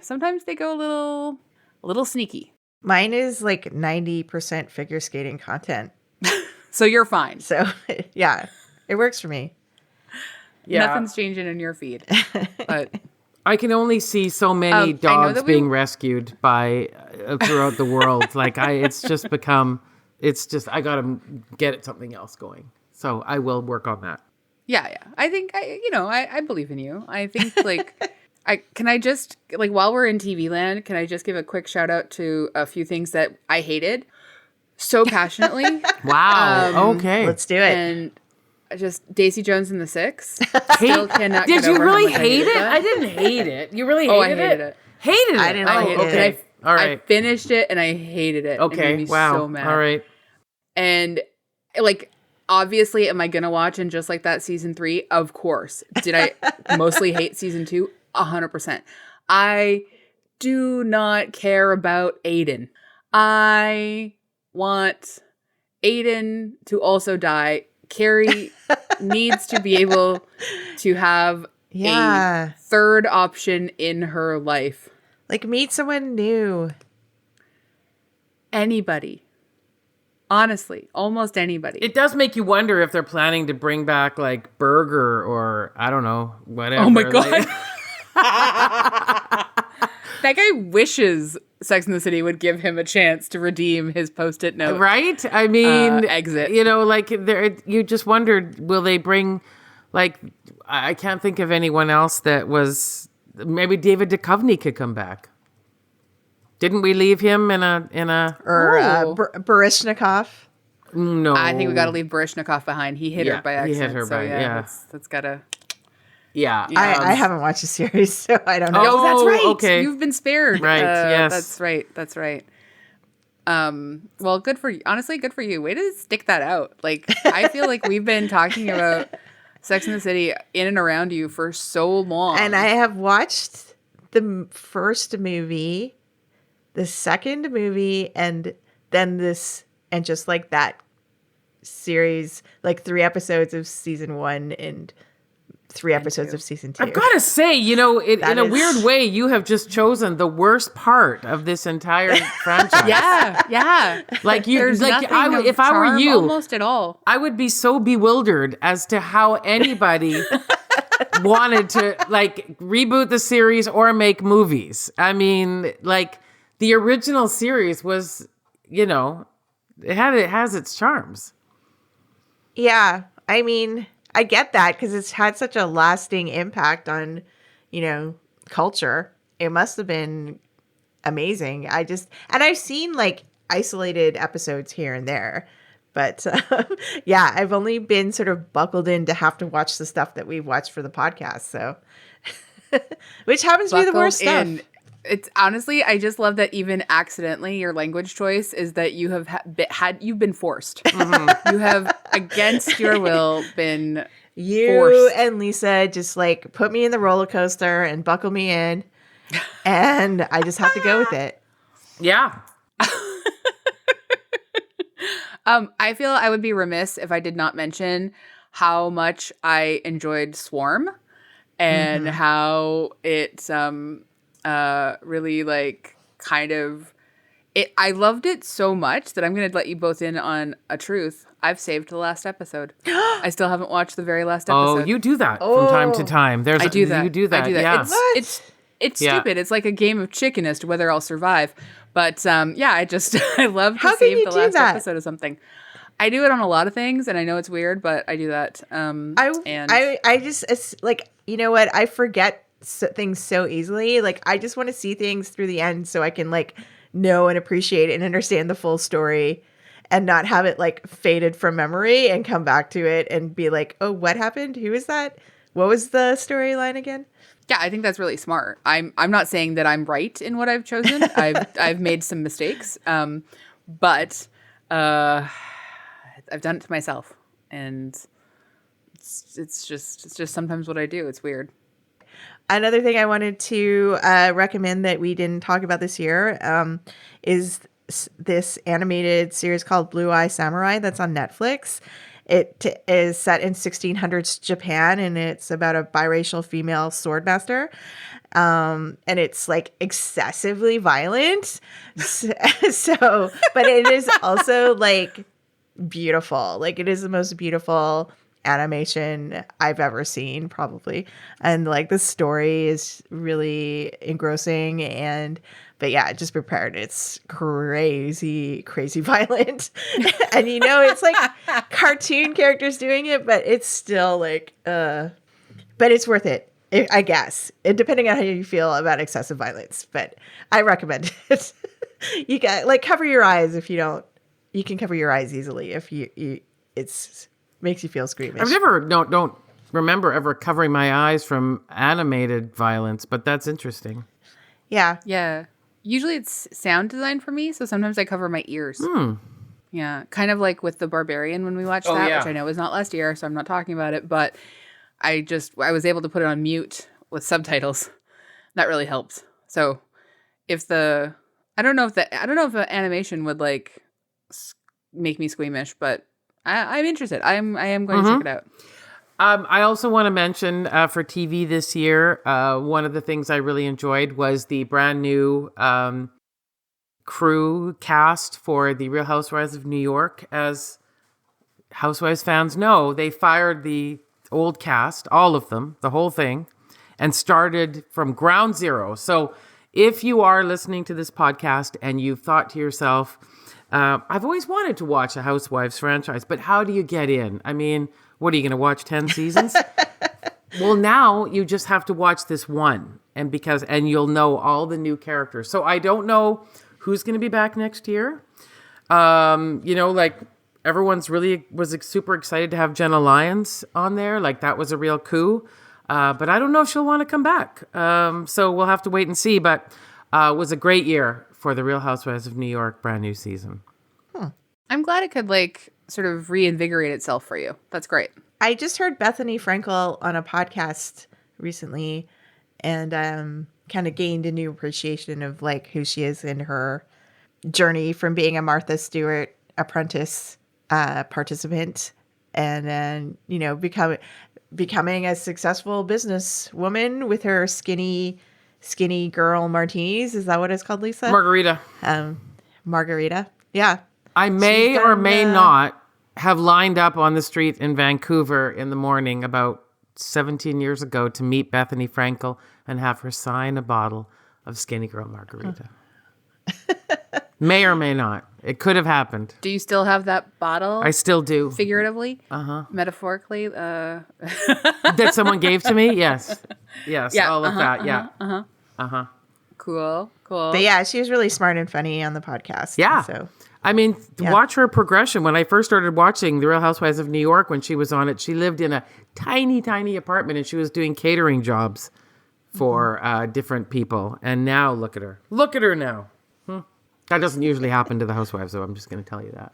[SPEAKER 4] go a little sneaky.
[SPEAKER 3] Mine is like 90% figure skating content.
[SPEAKER 4] So you're fine.
[SPEAKER 3] So yeah, it works for me.
[SPEAKER 2] Yeah.
[SPEAKER 4] Nothing's changing in your feed. But
[SPEAKER 2] I can only see so many dogs being rescued by throughout the world. Like it's just I gotta get something else going. So I will work on that.
[SPEAKER 4] Yeah. I think I believe in you. I think can I just while we're in TV land, can I just give a quick shout out to a few things that I hated so passionately?
[SPEAKER 2] Wow. Okay.
[SPEAKER 3] Let's do it.
[SPEAKER 4] And just Daisy Jones and the Six. Still cannot
[SPEAKER 2] Did
[SPEAKER 4] get
[SPEAKER 2] you
[SPEAKER 4] over
[SPEAKER 2] really
[SPEAKER 4] how much
[SPEAKER 2] hate it?
[SPEAKER 4] that.
[SPEAKER 2] I didn't hate it. You really hated
[SPEAKER 4] I hated it.
[SPEAKER 2] Hated it.
[SPEAKER 3] I didn't like it.
[SPEAKER 2] Okay. All right.
[SPEAKER 4] I finished it and I hated it.
[SPEAKER 2] Okay.
[SPEAKER 4] It made me
[SPEAKER 2] Wow.
[SPEAKER 4] so mad.
[SPEAKER 2] All right.
[SPEAKER 4] And obviously, am I gonna watch and just like that season 3? Of course. Did I mostly hate season 2? 100%. I do not care about Aiden. I want Aiden to also die. Carrie needs to be able to have a third option in her life.
[SPEAKER 3] Like meet someone new.
[SPEAKER 4] Anybody. Honestly, almost anybody.
[SPEAKER 2] It does make you wonder if they're planning to bring back like Burger or I don't know, whatever.
[SPEAKER 4] Oh my God. That guy wishes Sex and the City would give him a chance to redeem his Post-it note.
[SPEAKER 2] Right? I mean,
[SPEAKER 4] exit.
[SPEAKER 2] You just wondered, will they bring, I can't think of anyone else that was, maybe David Duchovny could come back. Didn't we leave him in a?
[SPEAKER 3] Barishnikov?
[SPEAKER 2] No.
[SPEAKER 4] I think we got to leave Barishnikov behind. He hit her by accident. He hit her That's got to.
[SPEAKER 2] Yeah.
[SPEAKER 3] I haven't watched the series, so I don't know.
[SPEAKER 4] Oh, that's right.
[SPEAKER 2] Okay.
[SPEAKER 4] You've been spared.
[SPEAKER 2] Right, yes.
[SPEAKER 4] That's right. Well, good for you. Honestly, good for you. Way to stick that out. I feel like we've been talking about Sex and the City in and around you for so long.
[SPEAKER 3] And I have watched the first movie, the second movie, and then this, and just like that series, 3 episodes of season 1 and 3 episodes of season 2.
[SPEAKER 2] I've got to say, in a weird way, you have just chosen the worst part of this entire franchise.
[SPEAKER 4] Yeah.
[SPEAKER 2] If I were you,
[SPEAKER 4] almost at all,
[SPEAKER 2] I would be so bewildered as to how anybody wanted to reboot the series or make movies. I mean, the original series was, it has its charms.
[SPEAKER 3] Yeah, I mean, I get that because it's had such a lasting impact on, culture. It must have been amazing. And I've seen isolated episodes here and there, But yeah, I've only been sort of buckled in to have to watch the stuff that we've watched for the podcast. So, which happens to be the worst stuff.
[SPEAKER 4] It's honestly, I just love that even accidentally your language choice is that you have you've been forced. Mm-hmm. You have against your will been forced.
[SPEAKER 3] And Lisa just like put me in the roller coaster and buckle me in, and I just have to go with it.
[SPEAKER 2] Yeah.
[SPEAKER 4] I feel I would be remiss if I did not mention how much I enjoyed Swarm and how it really like kind of it. I loved it so much that I'm going to let you both in on a truth. I've saved the last episode. I still haven't watched the very last episode.
[SPEAKER 2] Oh, you do that from time to time.
[SPEAKER 4] I do that.
[SPEAKER 2] You do that. Yeah.
[SPEAKER 4] It's stupid. It's like a game of chicken as to whether I'll survive. But yeah, I love to save the last episode of something. I do it on a lot of things, and I know it's weird, but I do that.
[SPEAKER 3] I just it's like, you know what? I forget things so easily. Like, I just want to see things through the end so I can like know and appreciate and understand the full story, and not have it like faded from memory and come back to it and be like, oh, what happened? Who is that? What was the storyline again?
[SPEAKER 4] Yeah, I think that's really smart. I'm not saying that I'm right in what I've chosen. I've made some mistakes, but I've done it to myself, and it's just sometimes what I do. It's weird.
[SPEAKER 3] Another thing I wanted to recommend that we didn't talk about this year is this animated series called Blue Eye Samurai that's on Netflix. It is set in 1600s Japan, and it's about a biracial female swordmaster. And it's like excessively violent. So, but it is also like beautiful. Like, it is the most beautiful animation I've ever seen, probably. And like the story is really engrossing, but yeah, just prepared. It's crazy violent. And you know, it's like cartoon characters doing it, but it's still like, but it's worth it, I guess. Depending on how you feel about excessive violence, but I recommend it. You got like cover your eyes if you don't. You can cover your eyes easily if it's makes you feel squeamish.
[SPEAKER 2] I've never don't remember ever covering my eyes from animated violence, but that's interesting.
[SPEAKER 3] Yeah.
[SPEAKER 4] Yeah. Usually it's sound design for me, so sometimes I cover my ears. Yeah, kind of like with The Barbarian when we watched that, which I know was not last year, so I'm not talking about it, but I was able to put it on mute with subtitles. That really helped. So if I don't know if the animation would like make me squeamish, but I'm interested. I am going to check it out.
[SPEAKER 2] I also want to mention for TV this year, one of the things I really enjoyed was the brand new crew cast for The Real Housewives of New York. As Housewives fans know, they fired the old cast, all of them, the whole thing, and started from ground zero. So if you are listening to this podcast and you've thought to yourself, I've always wanted to watch a Housewives franchise, but how do you get in? I mean, what are you going to watch 10 seasons? Well, now you just have to watch this one, and you'll know all the new characters. So I don't know who's going to be back next year. Like everyone's was super excited to have Jenna Lyons on there. Like that was a real coup. But I don't know if she'll want to come back. So we'll have to wait and see. But it was a great year for The Real Housewives of New York, brand new season.
[SPEAKER 4] I'm glad it could like sort of reinvigorate itself for you. That's great.
[SPEAKER 3] I just heard Bethany Frankel on a podcast recently, and kind of gained a new appreciation of like who she is in her journey from being a Martha Stewart apprentice participant, and then becoming a successful businesswoman with her skinny girl martinis. Is that what it's called, Lisa?
[SPEAKER 2] Margarita.
[SPEAKER 3] Margarita. Yeah.
[SPEAKER 2] I may or may not have lined up on the street in Vancouver in the morning about 17 years ago to meet Bethany Frankel and have her sign a bottle of Skinny Girl Margarita. May or may not. It could have happened.
[SPEAKER 4] Do you still have that bottle?
[SPEAKER 2] I still do.
[SPEAKER 4] Figuratively? Metaphorically?
[SPEAKER 2] That someone gave to me? Yes. Yes, yeah, all of that. Yeah.
[SPEAKER 4] Cool.
[SPEAKER 3] But yeah, she was really smart and funny on the podcast.
[SPEAKER 2] Yeah.
[SPEAKER 3] So
[SPEAKER 2] I mean, watch her progression. When I first started watching The Real Housewives of New York, when she was on it, she lived in a tiny, tiny apartment and she was doing catering jobs for different people. And now look at her. Look at her now. That doesn't usually happen to the housewives, though. I'm just going to tell you that.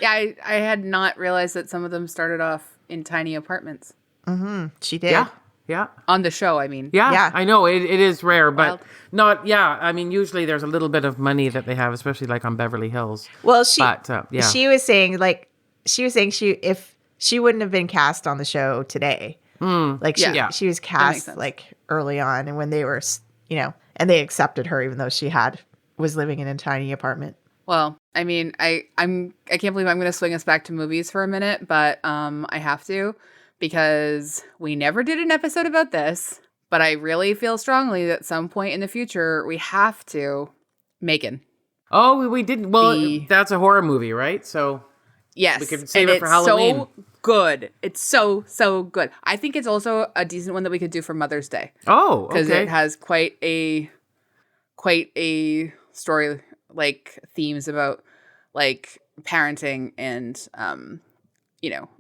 [SPEAKER 4] Yeah, I had not realized that some of them started off in tiny apartments.
[SPEAKER 3] She did.
[SPEAKER 2] Yeah.
[SPEAKER 4] On the show, I mean.
[SPEAKER 2] Yeah. I know. It is rare, but not, I mean, usually there's a little bit of money that they have, especially like on Beverly Hills.
[SPEAKER 3] Well, she was saying, if she wouldn't have been cast on the show today. She was cast like early on, and when they were, and they accepted her even though she was living in a tiny apartment.
[SPEAKER 4] Well, I mean, I can't believe I'm going to swing us back to movies for a minute, but I have to, because we never did an episode about this, but I really feel strongly that at some point in the future we have to. Megan.
[SPEAKER 2] Oh, we didn't. Well, that's a horror movie, right? So
[SPEAKER 4] yes,
[SPEAKER 2] we could save it for Halloween.
[SPEAKER 4] So good. It's so good. I think it's also a decent one that we could do for Mother's Day.
[SPEAKER 2] Oh, okay.
[SPEAKER 4] Because it has quite a story, like themes about like parenting and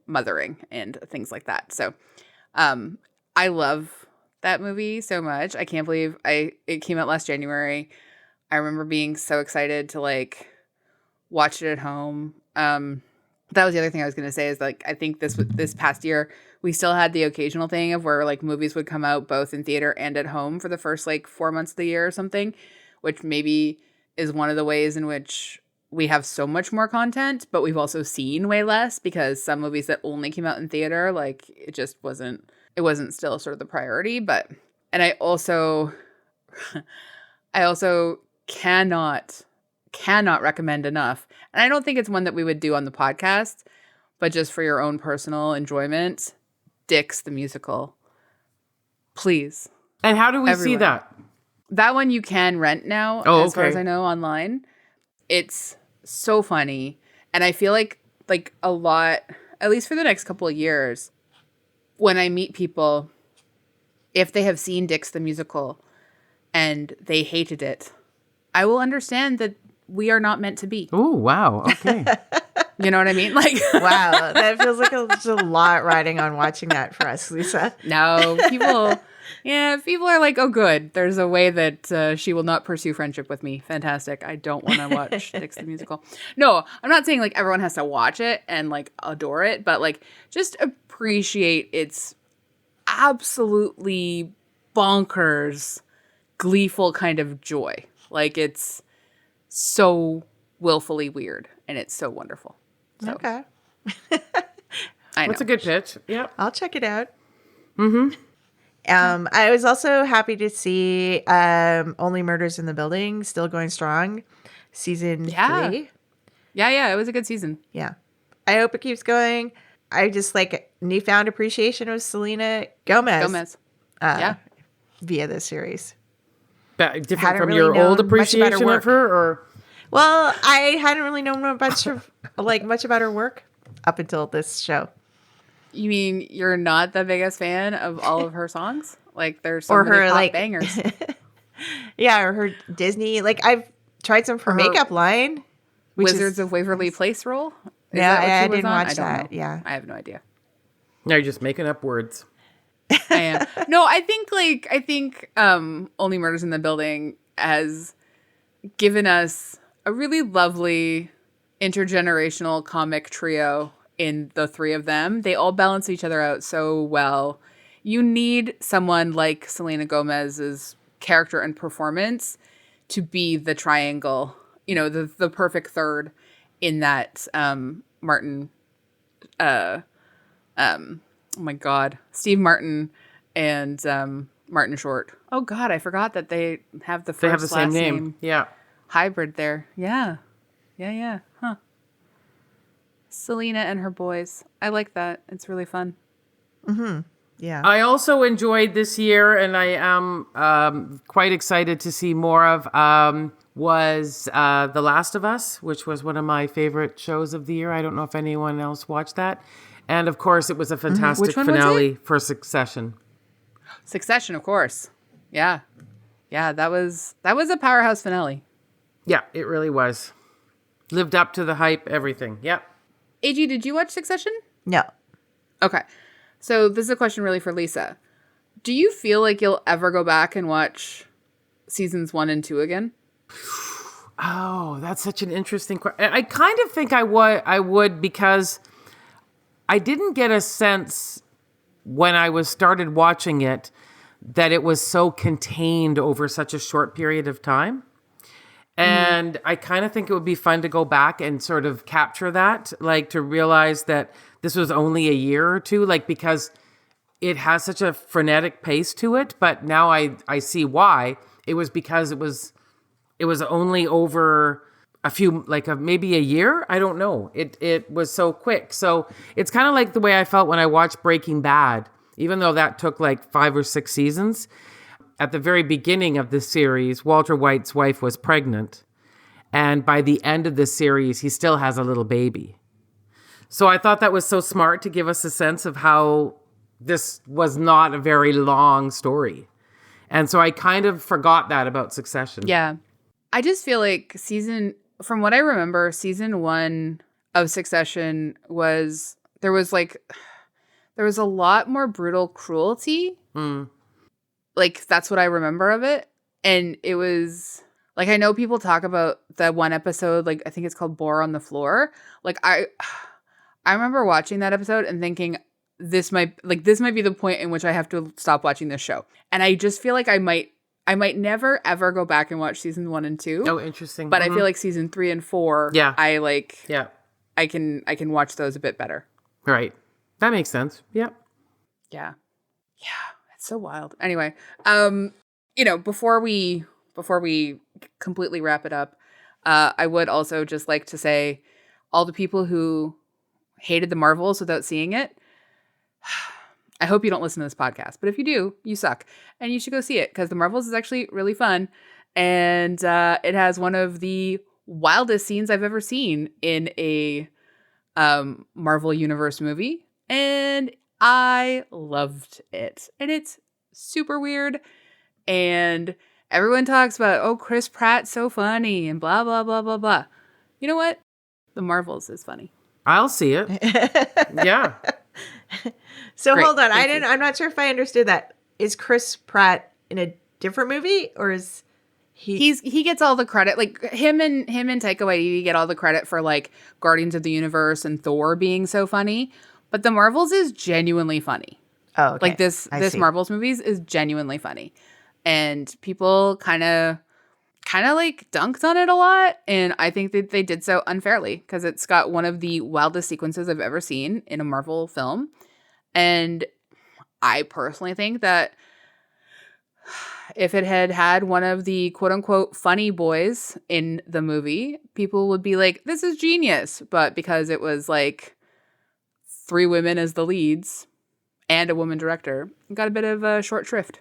[SPEAKER 4] mothering and things like that. So I love that movie so much. I can't believe it came out last January. I remember being so excited to like watch it at home. That was the other thing I was going to say is like, I think this past year, we still had the occasional thing of where like movies would come out both in theater and at home for the first like 4 months of the year or something, which maybe is one of the ways in which we have so much more content, but we've also seen way less because some movies that only came out in theater, like it wasn't still sort of the priority. And I also cannot recommend enough. And I don't think it's one that we would do on the podcast, but just for your own personal enjoyment, Dix the Musical. Please.
[SPEAKER 2] And how do we see that?
[SPEAKER 4] That one you can rent now, as far as I know, online. It's so funny. And I feel like a lot, at least for the next couple of years, when I meet people, if they have seen Dix the Musical and they hated it, I will understand that we are not meant to be.
[SPEAKER 2] Oh, wow. Okay.
[SPEAKER 4] You know what I mean? Like,
[SPEAKER 3] wow, that feels like there's a lot riding on watching that for us, Lisa.
[SPEAKER 4] No, people are like, oh, good. There's a way that she will not pursue friendship with me. Fantastic. I don't want to watch Dix the Musical. No, I'm not saying like everyone has to watch it and like adore it, but like just appreciate its absolutely bonkers, gleeful kind of joy. Like it's so willfully weird and it's so wonderful. So,
[SPEAKER 3] okay.
[SPEAKER 4] I know.
[SPEAKER 2] That's a good pitch. Yep.
[SPEAKER 3] I'll check it out. I was also happy to see Only Murders in the Building still going strong. Season 3.
[SPEAKER 4] Yeah. It was a good season.
[SPEAKER 3] Yeah. I hope it keeps going. I just like newfound appreciation of Selena Gomez. Via this series.
[SPEAKER 2] Different from your old appreciation of her, or?
[SPEAKER 3] Well, I hadn't really known much about her work up until this show.
[SPEAKER 4] You mean you're not the biggest fan of all of her songs? Like there's some pop bangers. Yeah, or her Disney. Like I've tried some for Makeup Line. Wizards of Waverly Place role?
[SPEAKER 3] I didn't watch that. Yeah.
[SPEAKER 4] I have no idea.
[SPEAKER 2] No, you're just making up words.
[SPEAKER 4] I am. No, I think Only Murders in the Building has given us a really lovely intergenerational comic trio in the three of them. They all balance each other out so well. You need someone like Selena Gomez's character and performance to be the triangle, the perfect third in that Martin oh my God, Steve Martin and Martin Short. Oh God, I forgot that they have the
[SPEAKER 2] same name. Yeah.
[SPEAKER 4] Hybrid there. Yeah. Huh. Selena and her boys. I like that. It's really fun.
[SPEAKER 3] Mm-hmm. Yeah.
[SPEAKER 2] I also enjoyed this year, and I am quite excited to see more of, was The Last of Us, which was one of my favorite shows of the year. I don't know if anyone else watched that. And of course, it was a fantastic finale for Succession.
[SPEAKER 4] Succession, of course. Yeah, that was a powerhouse finale.
[SPEAKER 2] Yeah, it really was. Lived up to the hype, everything. Yep.
[SPEAKER 4] AG, did you watch Succession?
[SPEAKER 3] No.
[SPEAKER 4] Okay. So this is a question really for Lisa. Do you feel like you'll ever go back and watch seasons 1 and 2 again?
[SPEAKER 2] Oh, that's such an interesting question. I kind of think I would because I didn't get a sense when I started watching it that it was so contained over such a short period of time. And I kind of think it would be fun to go back and sort of capture that, like to realize that this was only a year or two, like because it has such a frenetic pace to it. But now I see why. It was because it was only over a few, maybe a year. I don't know. It was so quick. So it's kind of like the way I felt when I watched Breaking Bad, even though that took like 5 or 6 seasons. At the very beginning of the series, Walter White's wife was pregnant. And by the end of the series, he still has a little baby. So I thought that was so smart to give us a sense of how this was not a very long story. And so I kind of forgot that about Succession.
[SPEAKER 4] Yeah. I just feel like from what I remember, season 1 of Succession there was a lot more brutal cruelty. Like, that's what I remember of it. And it was, like, I know people talk about that one episode, like, I think it's called Bore on the Floor. Like, I remember watching that episode and thinking, this might be the point in which I have to stop watching this show. And I just feel like I might never, ever go back and watch season 1 and 2.
[SPEAKER 2] Oh, interesting.
[SPEAKER 4] But I feel like season 3 and 4,
[SPEAKER 2] yeah.
[SPEAKER 4] I can watch those a bit better.
[SPEAKER 2] Right. That makes sense. Yep.
[SPEAKER 4] Yeah. It's so wild. Anyway, before we completely wrap it up, I would also just like to say, all the people who hated the Marvels without seeing it, I hope you don't listen to this podcast. But if you do, you suck. And you should go see it because the Marvels is actually really fun. And it has one of the wildest scenes I've ever seen in a Marvel Universe movie. And I loved it. And it's super weird. And everyone talks about, oh, Chris Pratt's so funny and blah, blah, blah, blah, blah. You know what? The Marvels is funny.
[SPEAKER 2] I'll see it. Yeah.
[SPEAKER 3] So
[SPEAKER 4] Great.
[SPEAKER 3] Hold on.
[SPEAKER 4] Thank you.
[SPEAKER 3] I'm not sure if I understood that. Is Chris Pratt in a different movie or is he
[SPEAKER 4] gets all the credit. Like him and Taika Waititi get all the credit for like Guardians of the Universe and Thor being so funny. But the Marvels is genuinely funny.
[SPEAKER 3] Oh, okay.
[SPEAKER 4] Like this Marvels movies is genuinely funny. And people kind of like dunked on it a lot. And I think that they did so unfairly because it's got one of the wildest sequences I've ever seen in a Marvel film. And I personally think that if it had one of the quote unquote funny boys in the movie, people would be like, this is genius. But because it was like 3 women as the leads and a woman director, got a bit of a short shrift.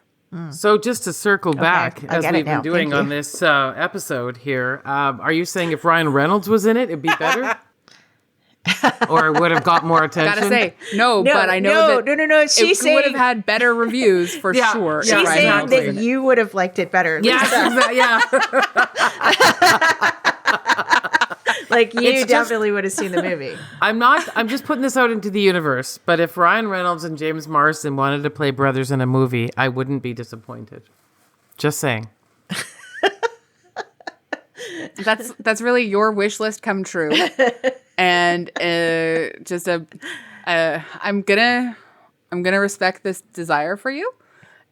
[SPEAKER 2] So just to circle back, as we've been doing
[SPEAKER 3] Thank
[SPEAKER 2] on this episode here, are you saying if Ryan Reynolds was in it, it'd be better? Or it would have got more attention?
[SPEAKER 4] Gotta say, no, but I know that
[SPEAKER 3] no. She's
[SPEAKER 4] it would have had better reviews for sure.
[SPEAKER 3] She's saying that you would have liked it better.
[SPEAKER 2] Yeah.
[SPEAKER 3] Like you definitely would have seen the movie.
[SPEAKER 2] I'm just putting this out into the universe, but if Ryan Reynolds and James Marsden wanted to play brothers in a movie, I wouldn't be disappointed. Just saying.
[SPEAKER 4] That's really your wish list come true. And I'm gonna respect this desire for you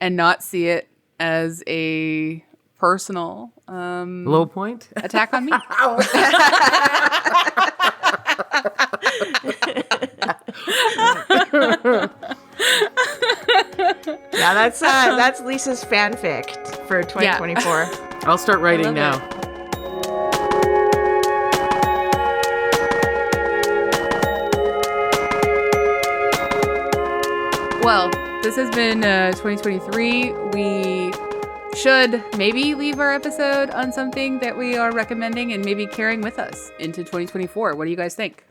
[SPEAKER 4] and not see it as a personal
[SPEAKER 2] low point
[SPEAKER 4] attack on me.
[SPEAKER 3] Yeah, that's Lisa's fanfic for 2024.
[SPEAKER 2] Yeah. I'll start writing now.
[SPEAKER 4] Well, this has been 2023. We should maybe leave our episode on something that we are recommending and maybe carrying with us into 2024. What do you guys think?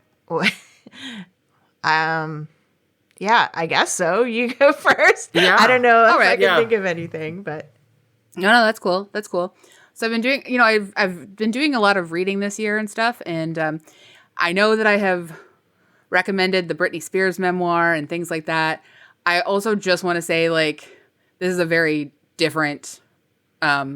[SPEAKER 3] Yeah, I guess so. You go first.
[SPEAKER 2] Yeah.
[SPEAKER 3] I don't know if
[SPEAKER 2] All right,
[SPEAKER 3] I can think of anything, but
[SPEAKER 4] No, that's cool. That's cool. So I've been doing, I've been doing a lot of reading this year and stuff. And I know that I have recommended the Britney Spears memoir and things like that. I also just want to say, like, this is a very different book,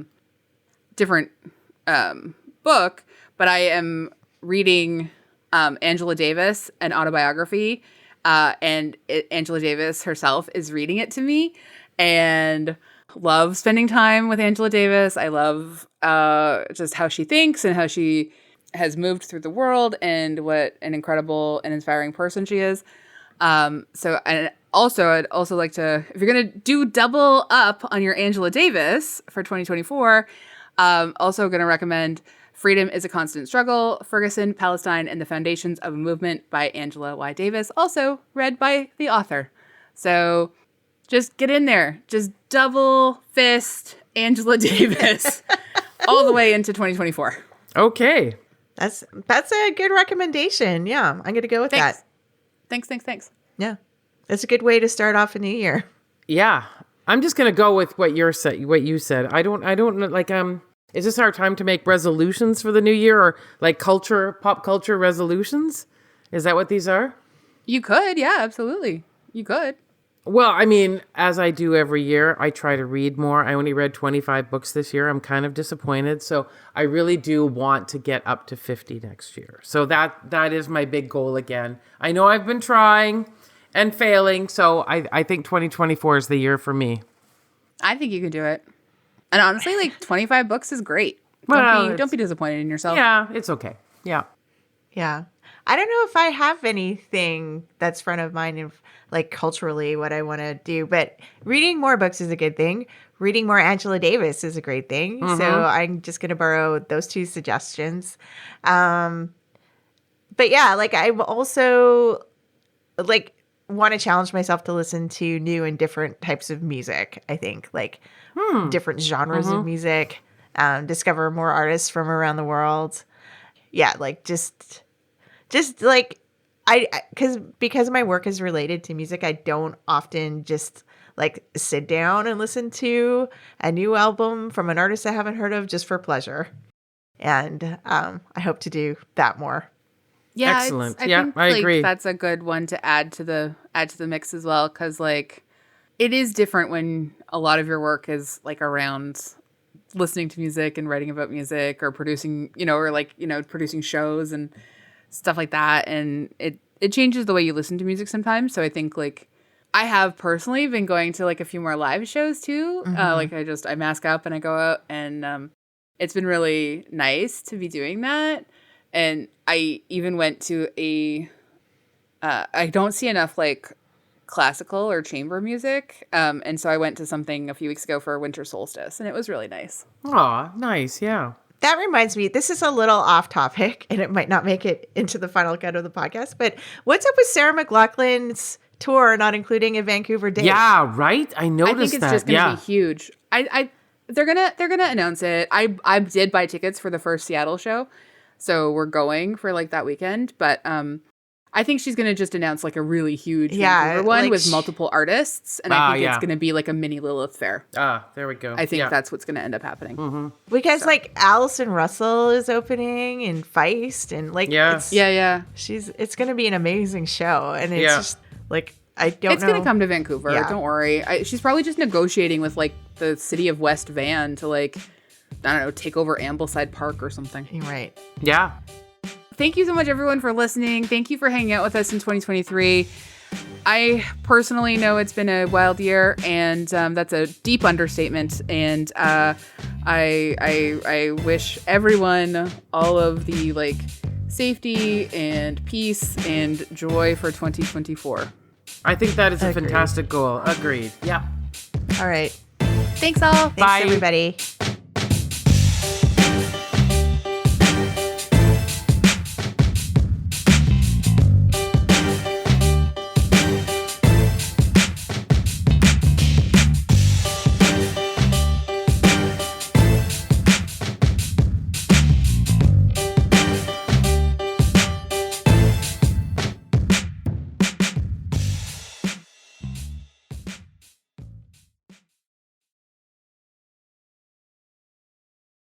[SPEAKER 4] but I am reading Angela Davis, an autobiography, and Angela Davis herself is reading it to me, and love spending time with Angela Davis. I love just how she thinks and how she has moved through the world and what an incredible and inspiring person she is. I'd also like to, if you're going to do double up on your Angela Davis for 2024, also going to recommend Freedom is a Constant Struggle, Ferguson, Palestine, and the Foundations of a Movement by Angela Y. Davis, also read by the author. So just get in there. Just double fist Angela Davis all the way into 2024.
[SPEAKER 2] Okay.
[SPEAKER 3] That's a good recommendation. Yeah, I'm going to go with that.
[SPEAKER 4] Thanks.
[SPEAKER 3] Yeah. That's a good way to start off a new year.
[SPEAKER 2] Yeah. I'm just going to go with what you said. I don't know, like, is this our time to make resolutions for the new year, or like pop culture resolutions? Is that what these are?
[SPEAKER 4] You could. Yeah, absolutely. You could.
[SPEAKER 2] Well, I mean, as I do every year, I try to read more. I only read 25 books this year. I'm kind of disappointed. So I really do want to get up to 50 next year. So that is my big goal again. I know I've been trying and failing. So I think 2024 is the year for me.
[SPEAKER 4] I think you can do it. And honestly, like 25 books is great. Don't be disappointed in yourself.
[SPEAKER 2] Yeah, it's okay. Yeah.
[SPEAKER 3] Yeah. I don't know if I have anything that's front of mind in, like, culturally what I want to do, but reading more books is a good thing. Reading more Angela Davis is a great thing. Mm-hmm. So I'm just going to borrow those two suggestions. But yeah, like, I'm also, like, want to challenge myself to listen to new and different types of music. I think, like, different genres of music, discover more artists from around the world. Yeah, like, just like, because my work is related to music, I don't often just, like, sit down and listen to a new album from an artist I haven't heard of just for pleasure. And I hope to do that more.
[SPEAKER 4] Yeah,
[SPEAKER 2] excellent.
[SPEAKER 4] I
[SPEAKER 2] agree.
[SPEAKER 4] That's a good one to add to the mix as well, because, like, it is different when a lot of your work is, like, around listening to music and writing about music, or producing, producing shows and stuff like that, and it changes the way you listen to music sometimes. So I think, like, I have personally been going to, like, a few more live shows too. Like, I mask up and I go out, and it's been really nice to be doing that. And I even went to I don't see enough, like, classical or chamber music, and so I went to something a few weeks ago for winter solstice, and it was really nice.
[SPEAKER 2] Aw, nice. Yeah.
[SPEAKER 3] That reminds me, this is a little off topic, and it might not make it into the final cut of the podcast, but what's up with Sarah McLachlan's tour not including a Vancouver date?
[SPEAKER 2] Yeah, right? I noticed that.
[SPEAKER 4] I think it's just going to be huge. They're gonna announce it. I did buy tickets for the first Seattle show, so we're going for, like, that weekend, but I think she's going to just announce, like, a really huge Vancouver one, like, with multiple artists. And I think it's going to be like a mini Lilith Fair.
[SPEAKER 2] There we go.
[SPEAKER 4] I think that's what's going to end up happening.
[SPEAKER 2] Mm-hmm.
[SPEAKER 3] Because, like, Alison Russell is opening in Feist. And, like, it's going to be an amazing show. And it's just, like, I don't know.
[SPEAKER 4] It's going to come to Vancouver. Yeah. Don't worry. She's probably just negotiating with, like, the city of West Van to, like, I don't know, take over Ambleside Park or something.
[SPEAKER 3] You're right.
[SPEAKER 2] Yeah.
[SPEAKER 4] Thank you so much, everyone, for listening. Thank you for hanging out with us in 2023. I personally know it's been a wild year, and that's a deep understatement. And I wish everyone all of the, like, safety and peace and joy for 2024.
[SPEAKER 2] I think that is a fantastic goal. Agreed. Yeah.
[SPEAKER 3] All right.
[SPEAKER 4] Thanks all.
[SPEAKER 3] Thanks, everybody.